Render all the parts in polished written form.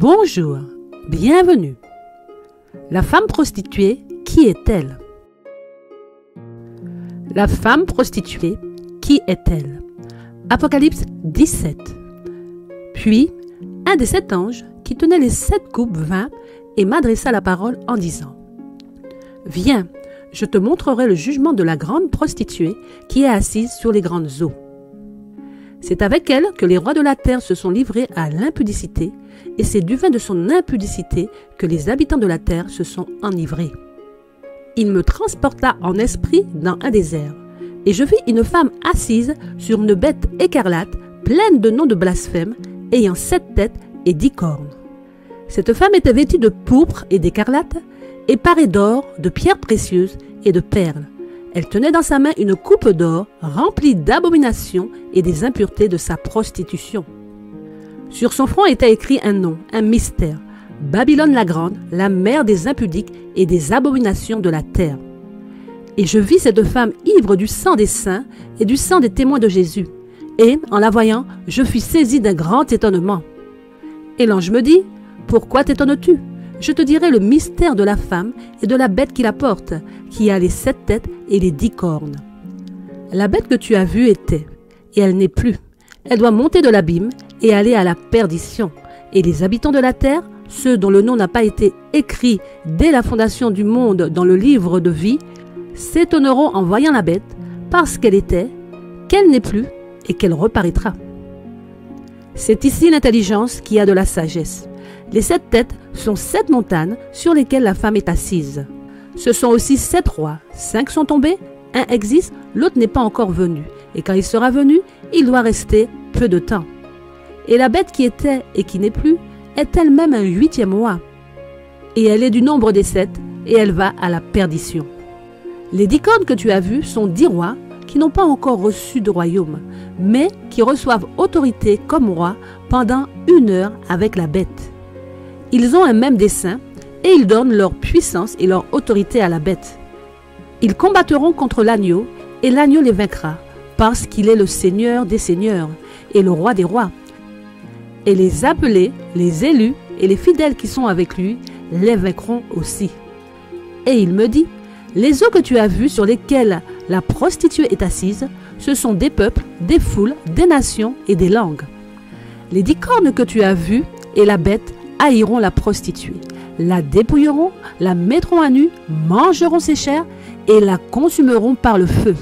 Bonjour, bienvenue. La femme prostituée, qui est-elle? La femme prostituée, qui est-elle? Apocalypse 17. Puis, un des 7 anges qui tenait les 7 coupes vint et m'adressa la parole en disant: Viens, je te montrerai le jugement de la grande prostituée qui est assise sur les grandes eaux. C'est avec elle que les rois de la terre se sont livrés à l'impudicité, et c'est du vin de son impudicité que les habitants de la terre se sont enivrés. Il me transporta en esprit dans un désert, et je vis une femme assise sur une bête écarlate, pleine de noms de blasphème, ayant 7 têtes et 10 cornes. Cette femme était vêtue de pourpre et d'écarlate, et parée d'or, de pierres précieuses et de perles. Elle tenait dans sa main une coupe d'or remplie d'abominations et des impuretés de sa prostitution. Sur son front était écrit un nom, un mystère: Babylone la grande, la mère des impudiques et des abominations de la terre. Et je vis cette femme ivre du sang des saints et du sang des témoins de Jésus. Et, en la voyant, je fus saisi d'un grand étonnement. Et l'ange me dit: Pourquoi t'étonnes-tu? Je te dirai le mystère de la femme et de la bête qui la porte, qui a les 7 têtes et les 10 cornes. La bête que tu as vue était, et elle n'est plus. Elle doit monter de l'abîme et aller à la perdition. Et les habitants de la terre, ceux dont le nom n'a pas été écrit dès la fondation du monde dans le livre de vie, s'étonneront en voyant la bête, parce qu'elle était, qu'elle n'est plus et qu'elle reparaîtra. C'est ici l'intelligence qui a de la sagesse. Les 7 têtes sont 7 montagnes sur lesquelles la femme est assise. Ce sont aussi 7 rois. 5 sont tombés, un existe, l'autre n'est pas encore venu. Et quand il sera venu, il doit rester peu de temps. Et la bête qui était et qui n'est plus est elle-même un 8e roi. Et elle est du nombre des 7, et elle va à la perdition. Les 10 cornes que tu as vues sont 10 rois qui n'ont pas encore reçu de royaume, mais qui reçoivent autorité comme rois pendant 1 heure avec la bête. Ils ont un même dessein, et ils donnent leur puissance et leur autorité à la bête. Ils combattront contre l'agneau, et l'agneau les vaincra, parce qu'il est le Seigneur des seigneurs, et le roi des rois. Et les appelés, les élus, et les fidèles qui sont avec lui, les vaincront aussi. Et il me dit: Les eaux que tu as vues sur lesquelles la prostituée est assise, ce sont des peuples, des foules, des nations et des langues. Les 10 cornes que tu as vues et la bête haïront la prostituée, la dépouilleront, la mettront à nu, mangeront ses chairs et la consumeront par le feu.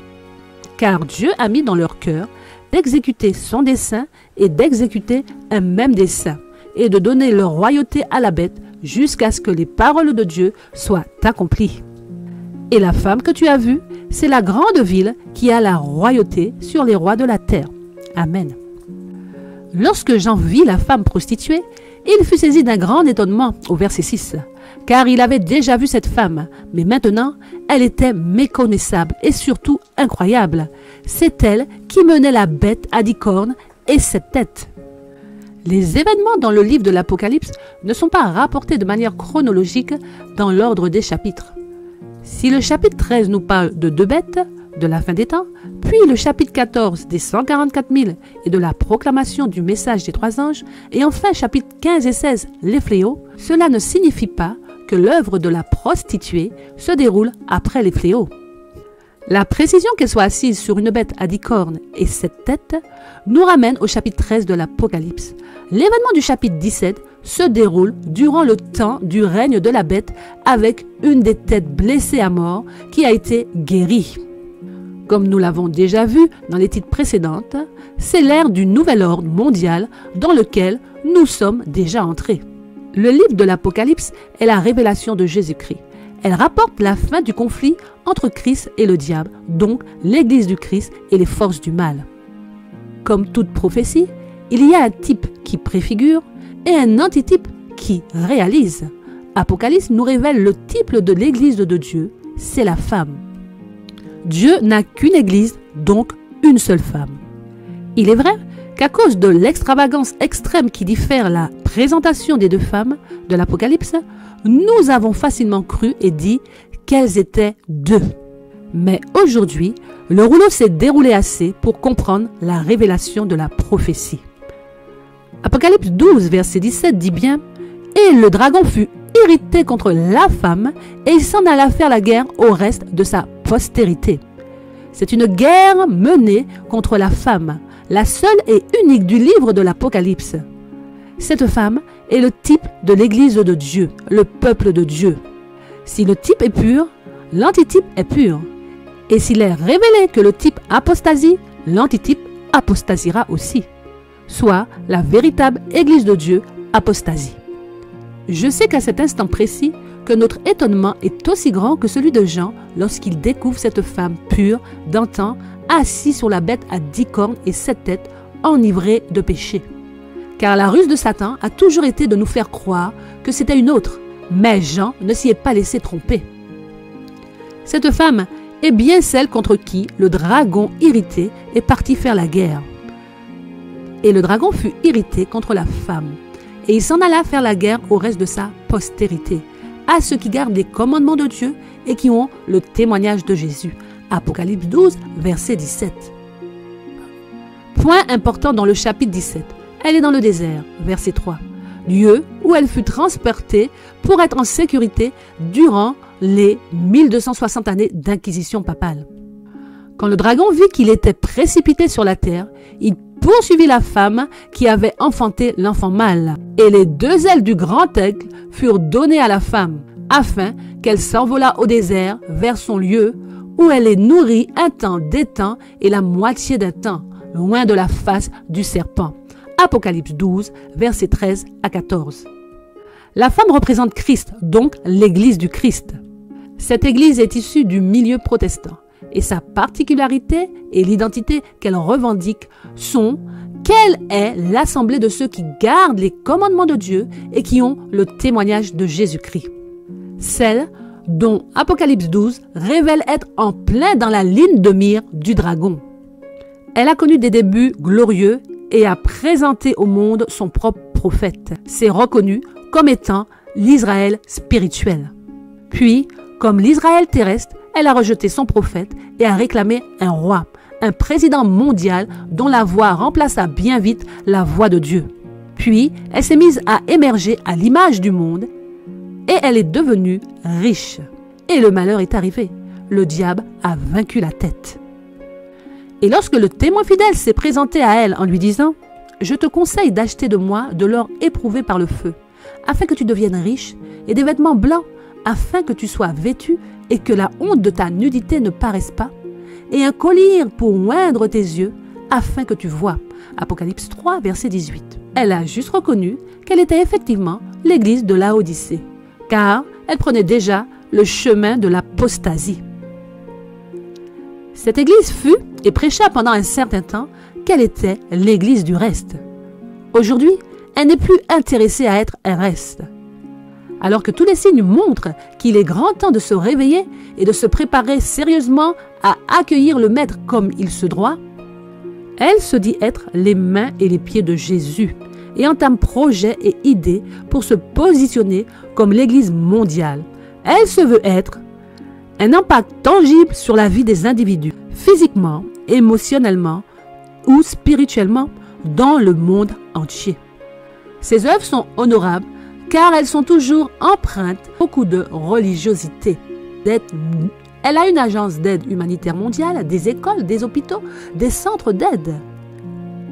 Car Dieu a mis dans leur cœur d'exécuter son dessein et d'exécuter un même dessein, et de donner leur royauté à la bête jusqu'à ce que les paroles de Dieu soient accomplies. Et la femme que tu as vue, c'est la grande ville qui a la royauté sur les rois de la terre. Amen. Lorsque Jean vit la femme prostituée, il fut saisi d'un grand étonnement au verset 6, car il avait déjà vu cette femme, mais maintenant, elle était méconnaissable et surtout incroyable. C'est elle qui menait la bête à 10 cornes et 7 têtes. Les événements dans le livre de l'Apocalypse ne sont pas rapportés de manière chronologique dans l'ordre des chapitres. Si le chapitre 13 nous parle de 2 bêtes, de la fin des temps, puis le chapitre 14 des 144 000 et de la proclamation du message des 3 anges, et enfin chapitre 15 et 16, les fléaux, cela ne signifie pas que l'œuvre de la prostituée se déroule après les fléaux. La précision qu'elle soit assise sur une bête à 10 cornes et 7 têtes nous ramène au chapitre 13 de l'Apocalypse. L'événement du chapitre 17 se déroule durant le temps du règne de la bête avec une des têtes blessées à mort qui a été guérie. Comme nous l'avons déjà vu dans les titres précédentes, c'est l'ère du nouvel ordre mondial dans lequel nous sommes déjà entrés. Le livre de l'Apocalypse est la révélation de Jésus-Christ. Elle rapporte la fin du conflit entre Christ et le diable, donc l'Église du Christ et les forces du mal. Comme toute prophétie, il y a un type qui préfigure et un antitype qui réalise. Apocalypse nous révèle le type de l'Église de Dieu, c'est la femme. Dieu n'a qu'une église, donc une seule femme. Il est vrai qu'à cause de l'extravagance extrême qui diffère la présentation des 2 femmes de l'Apocalypse, nous avons facilement cru et dit qu'elles étaient 2. Mais aujourd'hui, le rouleau s'est déroulé assez pour comprendre la révélation de la prophétie. Apocalypse 12, verset 17 dit bien: Et le dragon fut irrité contre la femme et il s'en alla faire la guerre au reste de sa postérité. C'est une guerre menée contre la femme, la seule et unique du livre de l'Apocalypse. Cette femme est le type de l'Église de Dieu, le peuple de Dieu. Si le type est pur, l'antitype est pur. Et s'il est révélé que le type apostasie, l'antitype apostasiera aussi. Soit la véritable Église de Dieu apostasie. Je sais qu'à cet instant précis, que notre étonnement est aussi grand que celui de Jean lorsqu'il découvre cette femme pure d'antan assise sur la bête à 10 cornes et 7 têtes, enivrée de péché. Car la ruse de Satan a toujours été de nous faire croire que c'était une autre, mais Jean ne s'y est pas laissé tromper. Cette femme est bien celle contre qui le dragon irrité est parti faire la guerre. Et le dragon fut irrité contre la femme, et il s'en alla faire la guerre au reste de sa postérité, à ceux qui gardent les commandements de Dieu et qui ont le témoignage de Jésus. Apocalypse 12, verset 17. Point important dans le chapitre 17. Elle est dans le désert, verset 3. Lieu où elle fut transportée pour être en sécurité durant les 1260 années d'inquisition papale. Quand le dragon vit qu'il était précipité sur la terre, il poursuivit la femme qui avait enfanté l'enfant mâle. Et les 2 ailes du grand aigle furent données à la femme, afin qu'elle s'envolât au désert vers son lieu, où elle est nourrie un temps d'étang et la moitié d'un temps, loin de la face du serpent. Apocalypse 12, versets 13 à 14. La femme représente Christ, donc l'Église du Christ. Cette Église est issue du milieu protestant. Et sa particularité et l'identité qu'elle revendique sont qu'elle est l'assemblée de ceux qui gardent les commandements de Dieu et qui ont le témoignage de Jésus-Christ. Celle dont Apocalypse 12 révèle être en plein dans la ligne de mire du dragon. Elle a connu des débuts glorieux et a présenté au monde son propre prophète. C'est reconnu comme étant l'Israël spirituel. Puis, comme l'Israël terrestre, elle a rejeté son prophète et a réclamé un roi, un président mondial dont la voix remplaça bien vite la voix de Dieu. Puis, elle s'est mise à émerger à l'image du monde et elle est devenue riche. Et le malheur est arrivé. Le diable a vaincu la tête. Et lorsque le témoin fidèle s'est présenté à elle en lui disant « Je te conseille d'acheter de moi de l'or éprouvé par le feu, afin que tu deviennes riche, et des vêtements blancs, afin que tu sois vêtu et que la honte de ta nudité ne paraisse pas, et un collier pour oindre tes yeux, afin que tu vois. » Apocalypse 3, verset 18. Elle a juste reconnu qu'elle était effectivement l'église de Laodicée, car elle prenait déjà le chemin de l'apostasie. Cette église fut et prêcha pendant un certain temps qu'elle était l'église du reste. Aujourd'hui, elle n'est plus intéressée à être un reste. Alors que tous les signes montrent qu'il est grand temps de se réveiller et de se préparer sérieusement à accueillir le Maître comme il se doit, elle se dit être les mains et les pieds de Jésus et entame projets et idées pour se positionner comme l'Église mondiale. Elle se veut être un impact tangible sur la vie des individus, physiquement, émotionnellement ou spirituellement dans le monde entier. Ses œuvres sont honorables car elles sont toujours empreintes beaucoup de religiosité. Elle a une agence d'aide humanitaire mondiale, des écoles, des hôpitaux, des centres d'aide.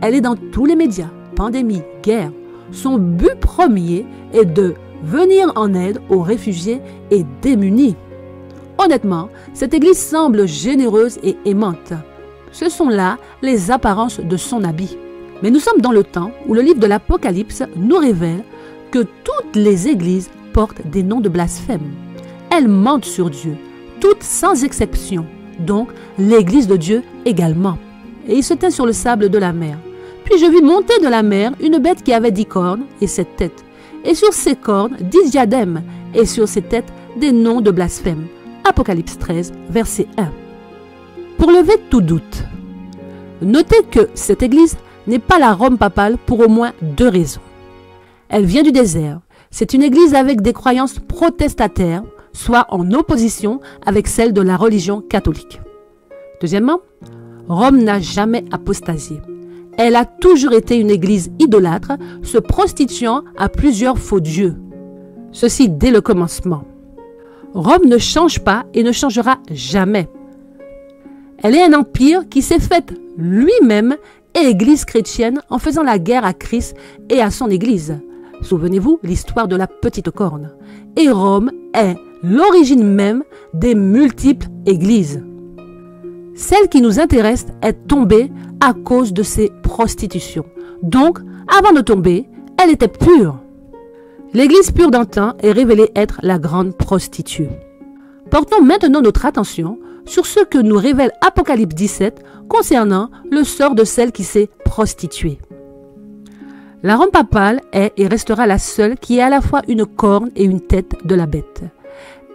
Elle est dans tous les médias, pandémie, guerre. Son but premier est de venir en aide aux réfugiés et démunis. Honnêtement, cette église semble généreuse et aimante. Ce sont là les apparences de son habit. Mais nous sommes dans le temps où le livre de l'Apocalypse nous révèle que toutes les églises portent des noms de blasphème. Elles mentent sur Dieu, toutes sans exception, donc l'église de Dieu également. Et il se tint sur le sable de la mer. Puis je vis monter de la mer une bête qui avait 10 cornes et 7 têtes, et sur ses cornes 10 diadèmes, et sur ses têtes des noms de blasphème. Apocalypse 13, verset 1. Pour lever tout doute, notez que cette église n'est pas la Rome papale pour au moins 2 raisons. Elle vient du désert. C'est une église avec des croyances protestataires, soit en opposition avec celle de la religion catholique. Deuxièmement, Rome n'a jamais apostasié. Elle a toujours été une église idolâtre, se prostituant à plusieurs faux dieux. Ceci dès le commencement. Rome ne change pas et ne changera jamais. Elle est un empire qui s'est fait lui-même église chrétienne en faisant la guerre à Christ et à son église. Souvenez-vous l'histoire de la petite corne. Et Rome est l'origine même des multiples églises. Celle qui nous intéresse est tombée à cause de ses prostitutions. Donc, avant de tomber, elle était pure. L'église pure d'antan est révélée être la grande prostituée. Portons maintenant notre attention sur ce que nous révèle Apocalypse 17 concernant le sort de celle qui s'est prostituée. La Rome papale est et restera la seule qui est à la fois une corne et une tête de la bête.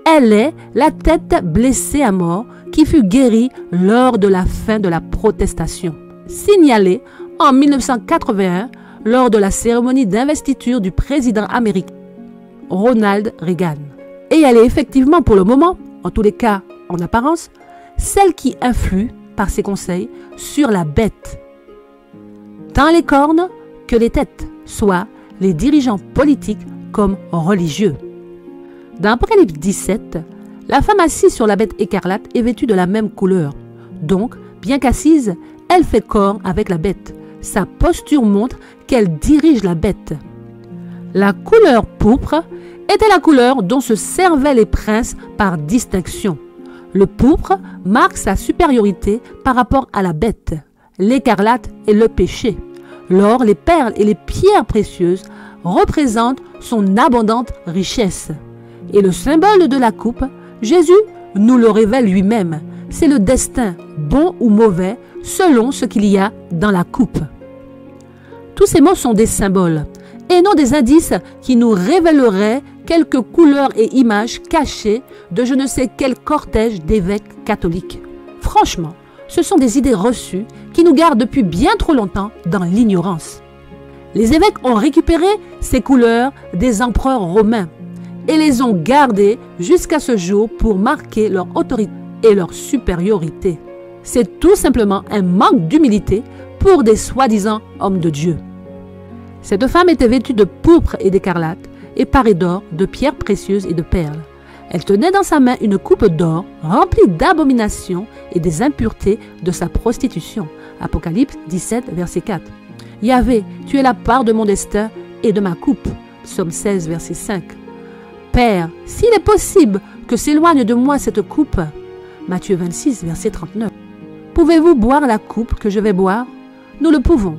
Elle est la tête blessée à mort qui fut guérie lors de la fin de la protestation, signalée en 1981 lors de la cérémonie d'investiture du président américain Ronald Reagan. Et elle est effectivement pour le moment, en tous les cas en apparence, celle qui influe par ses conseils sur la bête, tant les cornes que les têtes, soit les dirigeants politiques comme religieux. Dans Apocalypse 17, la femme assise sur la bête écarlate est vêtue de la même couleur. Donc, bien qu'assise, elle fait corps avec la bête. Sa posture montre qu'elle dirige la bête. La couleur pourpre était la couleur dont se servaient les princes par distinction. Le pourpre marque sa supériorité par rapport à la bête. L'écarlate est le péché. L'or, les perles et les pierres précieuses représentent son abondante richesse. Et le symbole de la coupe, Jésus nous le révèle lui-même. C'est le destin, bon ou mauvais, selon ce qu'il y a dans la coupe. Tous ces mots sont des symboles et non des indices qui nous révéleraient quelques couleurs et images cachées de je ne sais quel cortège d'évêques catholiques. Franchement, ce sont des idées reçues qui nous gardent depuis bien trop longtemps dans l'ignorance. Les évêques ont récupéré ces couleurs des empereurs romains et les ont gardées jusqu'à ce jour pour marquer leur autorité et leur supériorité. C'est tout simplement un manque d'humilité pour des soi-disant hommes de Dieu. Cette femme était vêtue de pourpre et d'écarlate et parée d'or, de pierres précieuses et de perles. Elle tenait dans sa main une coupe d'or remplie d'abominations et des impuretés de sa prostitution. Apocalypse 17, verset 4. Yahvé, tu es la part de mon destin et de ma coupe. Psaume 16, verset 5. Père, s'il est possible que s'éloigne de moi cette coupe. Matthieu 26, verset 39. Pouvez-vous boire la coupe que je vais boire? Nous le pouvons.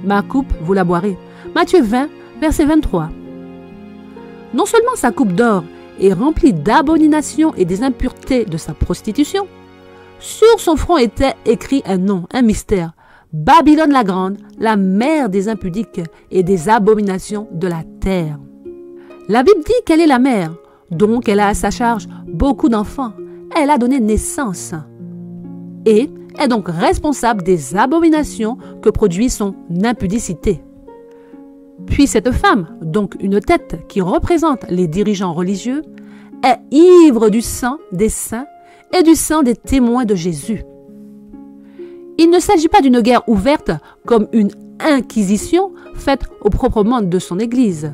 Ma coupe, vous la boirez. Matthieu 20, verset 23. Non seulement sa coupe d'or est remplie d'abominations et des impuretés de sa prostitution, sur son front était écrit un nom, un mystère. Babylone la grande, la mère des impudiques et des abominations de la terre. La Bible dit qu'elle est la mère, donc elle a à sa charge beaucoup d'enfants. Elle a donné naissance et est donc responsable des abominations que produit son impudicité. Puis cette femme, donc une tête qui représente les dirigeants religieux, est ivre du sang des saints et du sang des témoins de Jésus. Il ne s'agit pas d'une guerre ouverte comme une inquisition faite au proprement de son Église.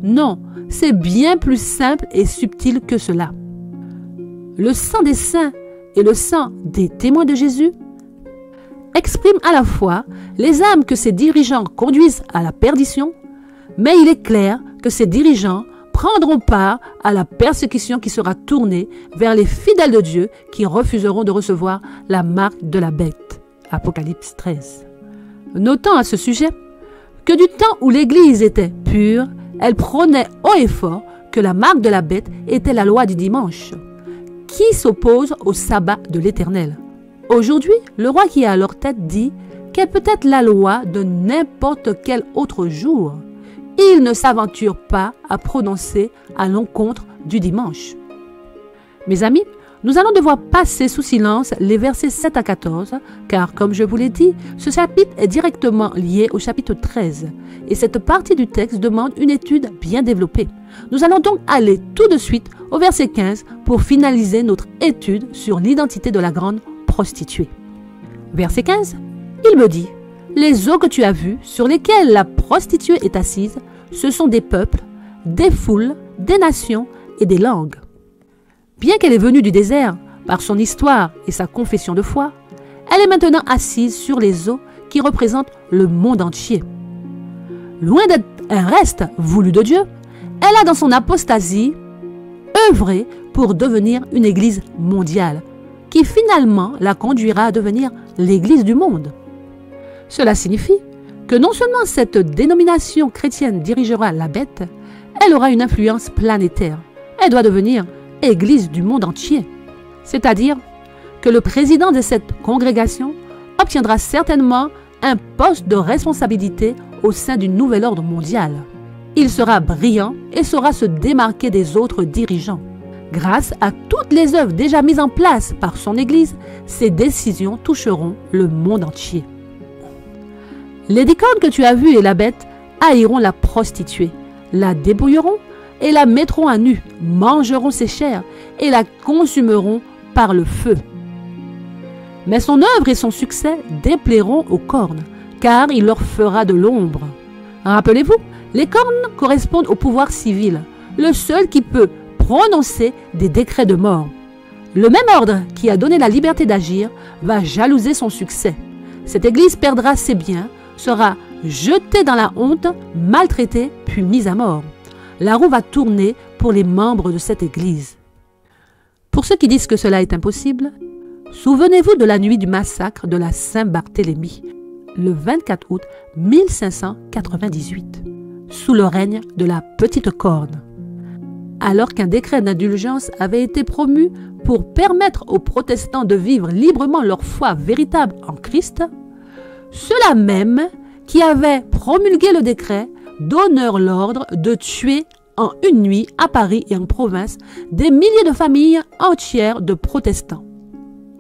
Non, c'est bien plus simple et subtil que cela. Le sang des saints et le sang des témoins de Jésus expriment à la fois les âmes que ces dirigeants conduisent à la perdition, mais il est clair que ces dirigeants prendront part à la persécution qui sera tournée vers les fidèles de Dieu qui refuseront de recevoir la marque de la bête. Apocalypse 13. Notons à ce sujet que du temps où l'Église était pure, elle prônait haut et fort que la marque de la bête était la loi du dimanche, qui s'oppose au sabbat de l'Éternel. Aujourd'hui, le roi qui est à leur tête dit qu'elle peut être la loi de n'importe quel autre jour. Il ne s'aventure pas à prononcer à l'encontre du dimanche. Mes amis, nous allons devoir passer sous silence les versets 7 à 14, car comme je vous l'ai dit, ce chapitre est directement lié au chapitre 13, et cette partie du texte demande une étude bien développée. Nous allons donc aller tout de suite au verset 15 pour finaliser notre étude sur l'identité de la grande prostituée. Verset 15, il me dit: les eaux que tu as vues, sur lesquelles la prostituée est assise, ce sont des peuples, des foules, des nations et des langues. Bien qu'elle est venue du désert par son histoire et sa confession de foi, elle est maintenant assise sur les eaux qui représentent le monde entier. Loin d'être un reste voulu de Dieu, elle a dans son apostasie œuvré pour devenir une église mondiale, qui finalement la conduira à devenir l'église du monde. Cela signifie que non seulement cette dénomination chrétienne dirigera la bête, elle aura une influence planétaire. Elle doit devenir église du monde entier. C'est-à-dire que le président de cette congrégation obtiendra certainement un poste de responsabilité au sein du nouvel ordre mondial. Il sera brillant et saura se démarquer des autres dirigeants. Grâce à toutes les œuvres déjà mises en place par son Église, ses décisions toucheront le monde entier. Les licornes que tu as vues et la bête haïront la prostituée, la dépouilleront et la mettront à nu, mangeront ses chairs et la consumeront par le feu. Mais son œuvre et son succès déplairont aux cornes, car il leur fera de l'ombre. Rappelez-vous, les cornes correspondent au pouvoir civil, le seul qui peut prononcer des décrets de mort. Le même ordre qui a donné la liberté d'agir va jalouser son succès. Cette église perdra ses biens, sera jetée dans la honte, maltraitée, puis mise à mort. La roue va tourner pour les membres de cette église. Pour ceux qui disent que cela est impossible, souvenez-vous de la nuit du massacre de la Saint-Barthélemy, le 24 août 1598, sous le règne de la Petite Corne. Alors qu'un décret d'indulgence avait été promu pour permettre aux protestants de vivre librement leur foi véritable en Christ, ceux-là même qui avaient promulgué le décret donnèrent l'ordre de tuer en une nuit à Paris et en province des milliers de familles entières de protestants.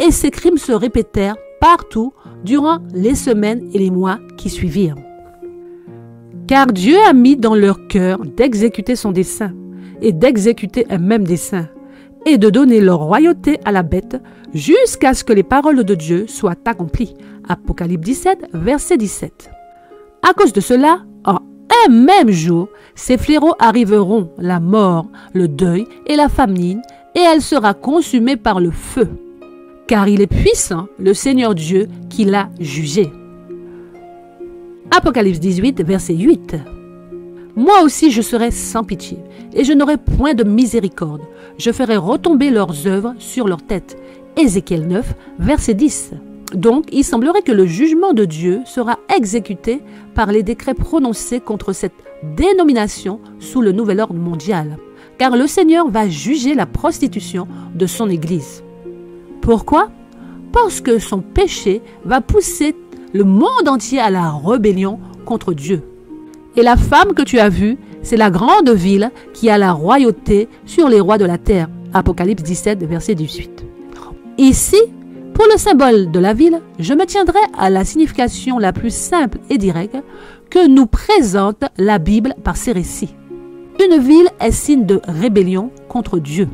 Et ces crimes se répétèrent partout durant les semaines et les mois qui suivirent. Car Dieu a mis dans leur cœur d'exécuter son dessein et d'exécuter un même dessein et de donner leur royauté à la bête jusqu'à ce que les paroles de Dieu soient accomplies. Apocalypse 17, verset 17. À cause de cela, en un même jour, ces fléaux arriveront, la mort, le deuil et la famine, et elle sera consumée par le feu. Car il est puissant, le Seigneur Dieu, qui l'a jugé. Apocalypse 18, verset 8. Moi aussi je serai sans pitié, et je n'aurai point de miséricorde. Je ferai retomber leurs œuvres sur leur tête. Ézéchiel 9, verset 10. Donc, il semblerait que le jugement de Dieu sera exécuté par les décrets prononcés contre cette dénomination sous le nouvel ordre mondial, car le Seigneur va juger la prostitution de son Église. Pourquoi? Parce que son péché va pousser le monde entier à la rébellion contre Dieu. Et la femme que tu as vue, c'est la grande ville qui a la royauté sur les rois de la terre. Apocalypse 17, verset 18. Ici, pour le symbole de la ville, je me tiendrai à la signification la plus simple et directe que nous présente la Bible par ses récits. Une ville est signe de rébellion contre Dieu.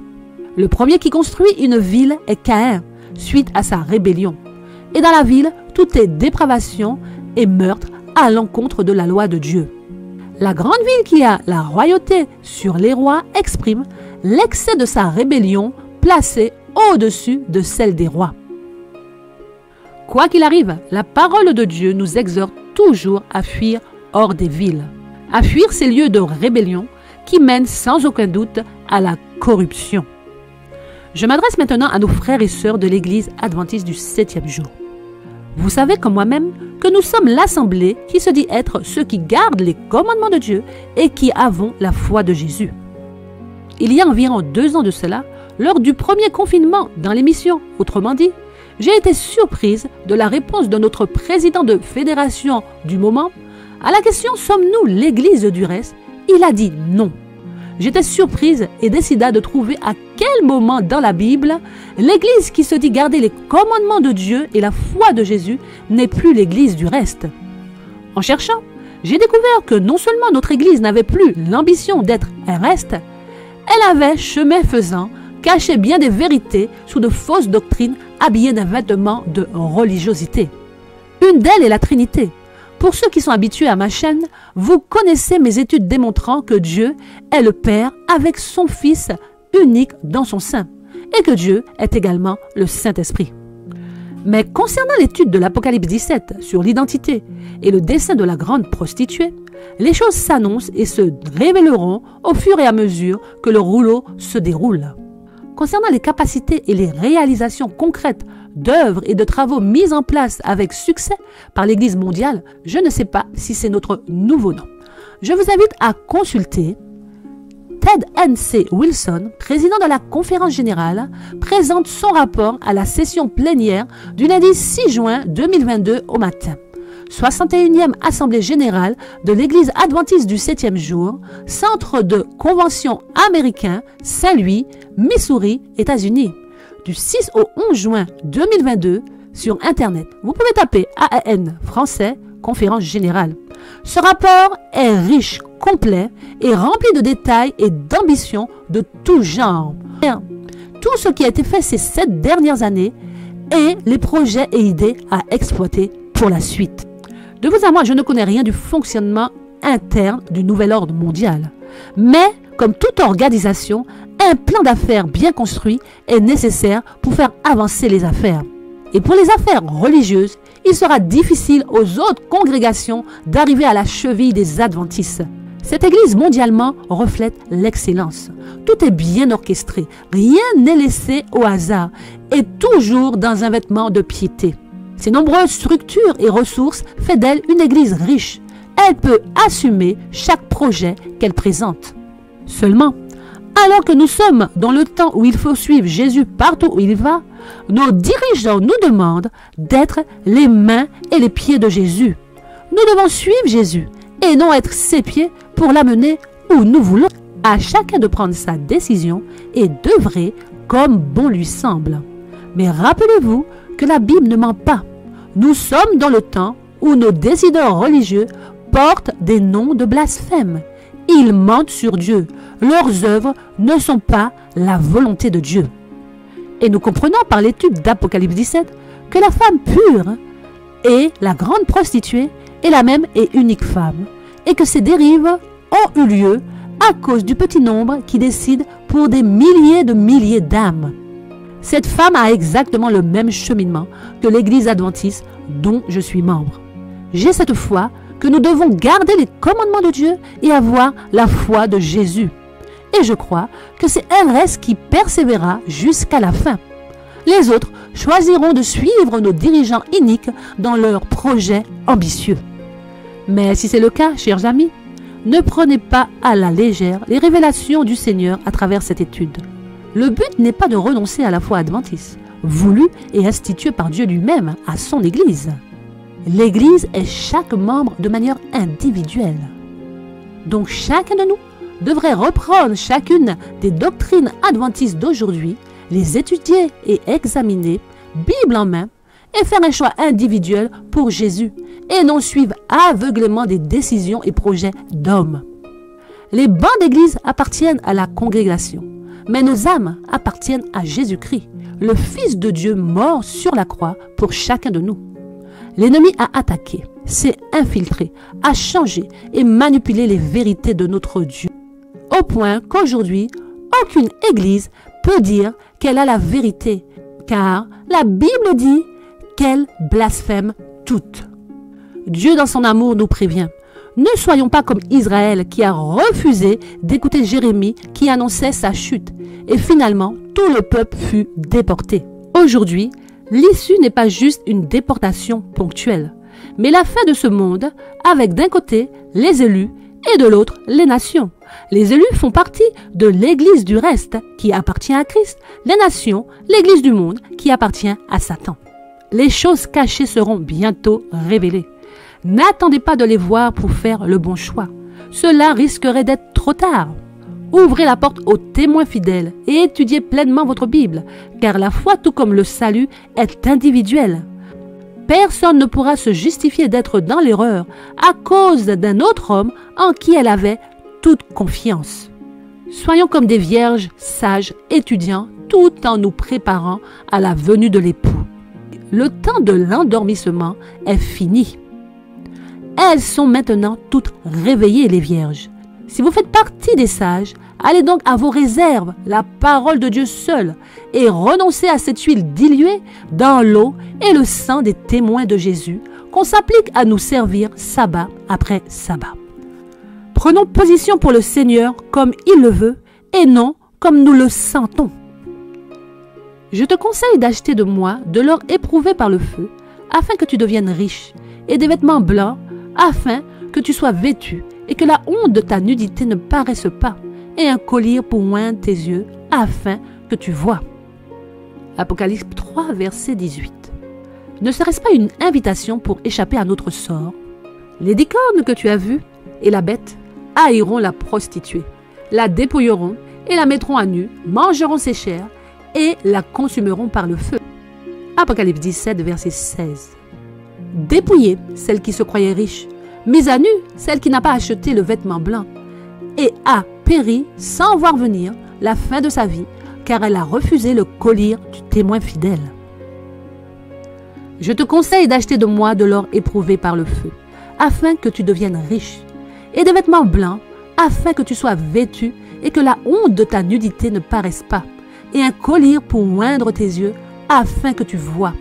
Le premier qui construit une ville est Caïn, suite à sa rébellion. Et dans la ville, tout est dépravation et meurtre à l'encontre de la loi de Dieu. La grande ville qui a la royauté sur les rois exprime l'excès de sa rébellion placée au-dessus de celle des rois. Quoi qu'il arrive, la parole de Dieu nous exhorte toujours à fuir hors des villes, à fuir ces lieux de rébellion qui mènent sans aucun doute à la corruption. Je m'adresse maintenant à nos frères et sœurs de l'Église adventiste du 7e jour. Vous savez comme moi-même que nous sommes l'assemblée qui se dit être ceux qui gardent les commandements de Dieu et qui avons la foi de Jésus. Il y a environ 2 ans de cela, lors du premier confinement dans l'émission, autrement dit, j'ai été surprise de la réponse de notre président de fédération du moment à la question « Sommes-nous l'Église du reste ?» Il a dit non. J'étais surprise et décida de trouver à quel moment dans la Bible l'Église qui se dit garder les commandements de Dieu et la foi de Jésus n'est plus l'Église du reste. En cherchant, j'ai découvert que non seulement notre Église n'avait plus l'ambition d'être un reste, elle avait, chemin faisant, caché bien des vérités sous de fausses doctrines habillées d'un vêtement de religiosité. Une d'elles est la Trinité. Pour ceux qui sont habitués à ma chaîne, vous connaissez mes études démontrant que Dieu est le Père avec son Fils unique dans son sein et que Dieu est également le Saint-Esprit. Mais concernant l'étude de l'Apocalypse 17 sur l'identité et le dessein de la grande prostituée, les choses s'annoncent et se révéleront au fur et à mesure que le rouleau se déroule. Concernant les capacités et les réalisations concrètes d'œuvres et de travaux mis en place avec succès par l'Église mondiale, je ne sais pas si c'est notre nouveau nom. Je vous invite à consulter Ted N.C. Wilson, président de la Conférence générale, présente son rapport à la session plénière du lundi 6 juin 2022 au matin. 61e Assemblée générale de l'Église adventiste du 7e jour, centre de convention américain, Saint-Louis, Missouri, États-Unis. Du 6 au 11 juin 2022 sur Internet. Vous pouvez taper AAN français, conférence générale. Ce rapport est riche, complet et rempli de détails et d'ambitions de tout genre. Tout ce qui a été fait ces 7 dernières années et les projets et idées à exploiter pour la suite. De vous à moi, je ne connais rien du fonctionnement interne du nouvel ordre mondial. Mais, comme toute organisation, un plan d'affaires bien construit est nécessaire pour faire avancer les affaires. Et pour les affaires religieuses, il sera difficile aux autres congrégations d'arriver à la cheville des adventistes. Cette église mondialement reflète l'excellence. Tout est bien orchestré, rien n'est laissé au hasard et toujours dans un vêtement de piété. Ses nombreuses structures et ressources font d'elle une église riche. Elle peut assumer chaque projet qu'elle présente. Seulement, alors que nous sommes dans le temps où il faut suivre Jésus partout où il va, nos dirigeants nous demandent d'être les mains et les pieds de Jésus. Nous devons suivre Jésus et non être ses pieds pour l'amener où nous voulons. À chacun de prendre sa décision et d'œuvrer comme bon lui semble. Mais rappelez-vous que la Bible ne ment pas. Nous sommes dans le temps où nos décideurs religieux portent des noms de blasphème. Ils mentent sur Dieu. Leurs œuvres ne sont pas la volonté de Dieu. Et nous comprenons par l'étude d'Apocalypse 17 que la femme pure et la grande prostituée est la même et unique femme, et que ces dérives ont eu lieu à cause du petit nombre qui décide pour des milliers d'âmes. Cette femme a exactement le même cheminement que l'Église adventiste dont je suis membre. J'ai cette foi que nous devons garder les commandements de Dieu et avoir la foi de Jésus. Et je crois que c'est un reste qui persévérera jusqu'à la fin. Les autres choisiront de suivre nos dirigeants iniques dans leurs projets ambitieux. Mais si c'est le cas, chers amis, ne prenez pas à la légère les révélations du Seigneur à travers cette étude. Le but n'est pas de renoncer à la foi adventiste, voulue et instituée par Dieu lui-même à son Église. L'Église est chaque membre de manière individuelle. Donc chacun de nous devrait reprendre chacune des doctrines adventistes d'aujourd'hui, les étudier et examiner, Bible en main, et faire un choix individuel pour Jésus, et non suivre aveuglément des décisions et projets d'hommes. Les bancs d'église appartiennent à la congrégation, mais nos âmes appartiennent à Jésus-Christ, le Fils de Dieu mort sur la croix pour chacun de nous. L'ennemi a attaqué, s'est infiltré, a changé et manipulé les vérités de notre Dieu, au point qu'aujourd'hui, aucune église peut dire qu'elle a la vérité, car la Bible dit qu'elle blasphème toutes. Dieu dans son amour nous prévient. Ne soyons pas comme Israël qui a refusé d'écouter Jérémie qui annonçait sa chute et finalement tout le peuple fut déporté. Aujourd'hui, l'issue n'est pas juste une déportation ponctuelle, mais la fin de ce monde avec d'un côté les élus et de l'autre les nations. Les élus font partie de l'église du reste qui appartient à Christ, les nations, l'église du monde qui appartient à Satan. Les choses cachées seront bientôt révélées. N'attendez pas de les voir pour faire le bon choix. Cela risquerait d'être trop tard. Ouvrez la porte aux témoins fidèles et étudiez pleinement votre Bible, car la foi, tout comme le salut, est individuelle. Personne ne pourra se justifier d'être dans l'erreur à cause d'un autre homme en qui elle avait toute confiance. Soyons comme des vierges sages étudiants tout en nous préparant à la venue de l'époux. Le temps de l'endormissement est fini. Elles sont maintenant toutes réveillées, les vierges. Si vous faites partie des sages, allez donc à vos réserves, la parole de Dieu seule, et renoncez à cette huile diluée dans l'eau et le sang des témoins de Jésus, qu'on s'applique à nous servir sabbat après sabbat. Prenons position pour le Seigneur comme il le veut et non comme nous le sentons. Je te conseille d'acheter de moi de l'or éprouvé par le feu, afin que tu deviennes riche, et des vêtements blancs, afin que tu sois vêtu, et que la honte de ta nudité ne paraisse pas, et un collier pour oindre tes yeux, afin que tu vois. Apocalypse 3, verset 18. Ne serait-ce pas une invitation pour échapper à notre sort? Les 10 cornes que tu as vues et la bête haïront la prostituée, la dépouilleront et la mettront à nu, mangeront ses chairs et la consumeront par le feu. Apocalypse 17, verset 16. Dépouillée, celle qui se croyait riche, mise à nu, celle qui n'a pas acheté le vêtement blanc, et a péri sans voir venir la fin de sa vie, car elle a refusé le collier du témoin fidèle. Je te conseille d'acheter de moi de l'or éprouvé par le feu, afin que tu deviennes riche, et des vêtements blancs, afin que tu sois vêtu et que la honte de ta nudité ne paraisse pas, et un collier pour oindre tes yeux, afin que tu vois.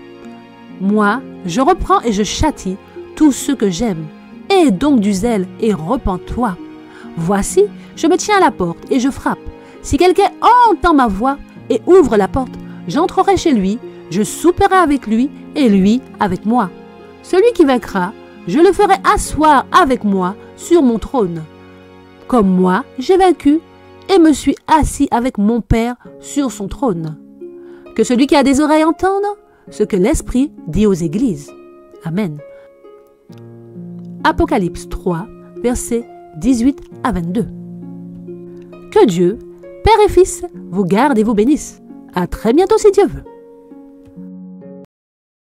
Moi, je reprends et je châtie tous ceux que j'aime. Aie donc du zèle et repens-toi. Voici, je me tiens à la porte et je frappe. Si quelqu'un entend ma voix et ouvre la porte, j'entrerai chez lui, je souperai avec lui et lui avec moi. Celui qui vaincra, je le ferai asseoir avec moi sur mon trône. Comme moi, j'ai vaincu et me suis assis avec mon Père sur son trône. Que celui qui a des oreilles entende ce que l'Esprit dit aux églises. Amen. Apocalypse 3, versets 18 à 22. Que Dieu, Père et Fils, vous garde et vous bénisse. À très bientôt si Dieu veut.